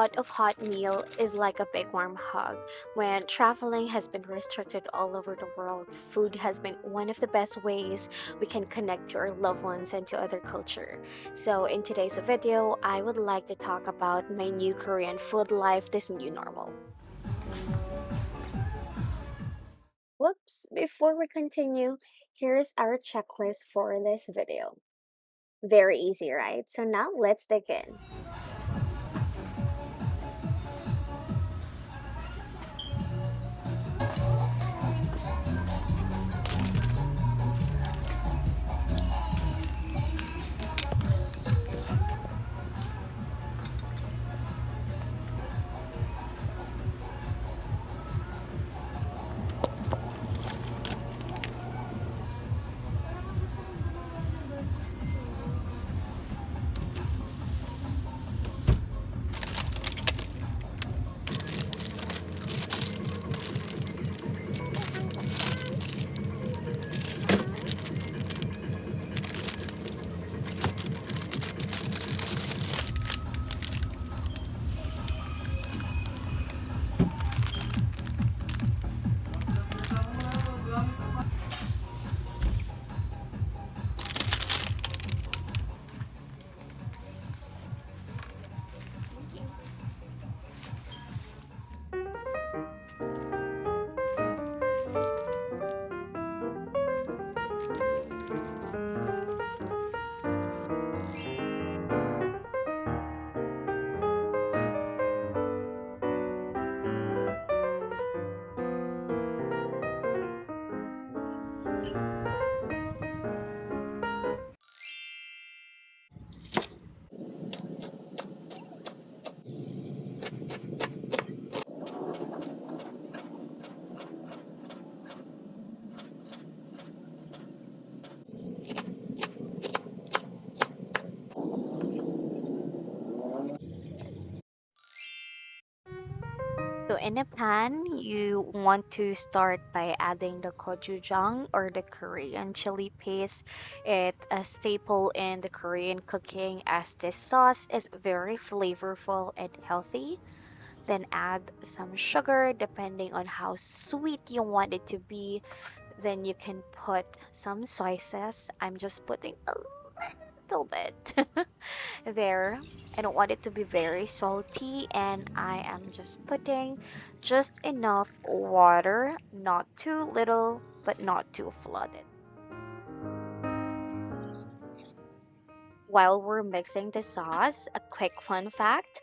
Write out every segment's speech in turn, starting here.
pot of hot meal is like a big warm hug. When traveling has been restricted all over the world, food has been one of the best ways we can connect to our loved ones and to other culture. So in today's video, I would like to talk about my new Korean food life, this new normal. Whoops, before we continue, here's our checklist for this video. Very easy, right? So now let's dig in. So in a pan, you want to start by adding the gochujang or the Korean chili paste. It's a staple in the Korean cooking as this sauce is very flavorful and healthy. Then add some sugar depending on how sweet you want it to be. Then you can put some soy sauce. I'm just putting a little bit there. I don't want it to be very salty, and I am just putting just enough water, not too little, but not too flooded. While we're mixing the sauce, a quick fun fact.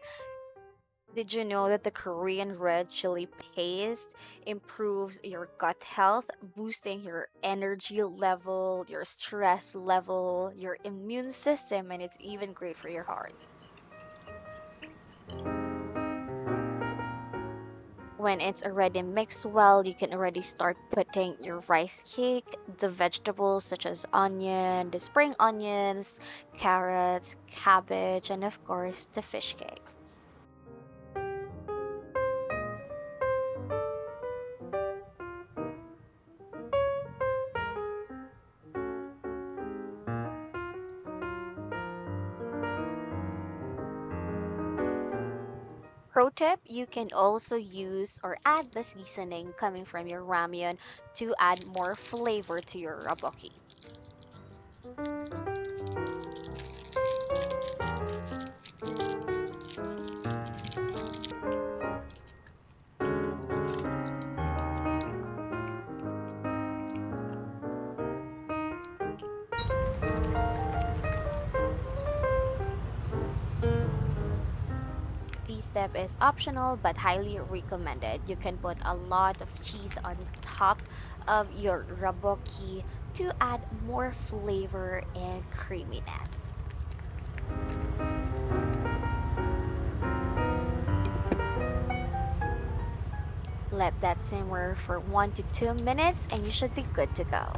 Did you know that the Korean red chili paste improves your gut health, boosting your energy level, your stress level, your immune system, and it's even great for your heart? When it's already mixed well, you can already start putting your rice cake, the vegetables such as onion, the spring onions, carrots, cabbage, and of course the fish cake. Pro tip, you can also use or add the seasoning coming from your ramyun to add more flavor to your rabokki. This step is optional but highly recommended. You can put a lot of cheese on top of your rabokki to add more flavor and creaminess. Let that simmer for 1 to 2 minutes and you should be good to go.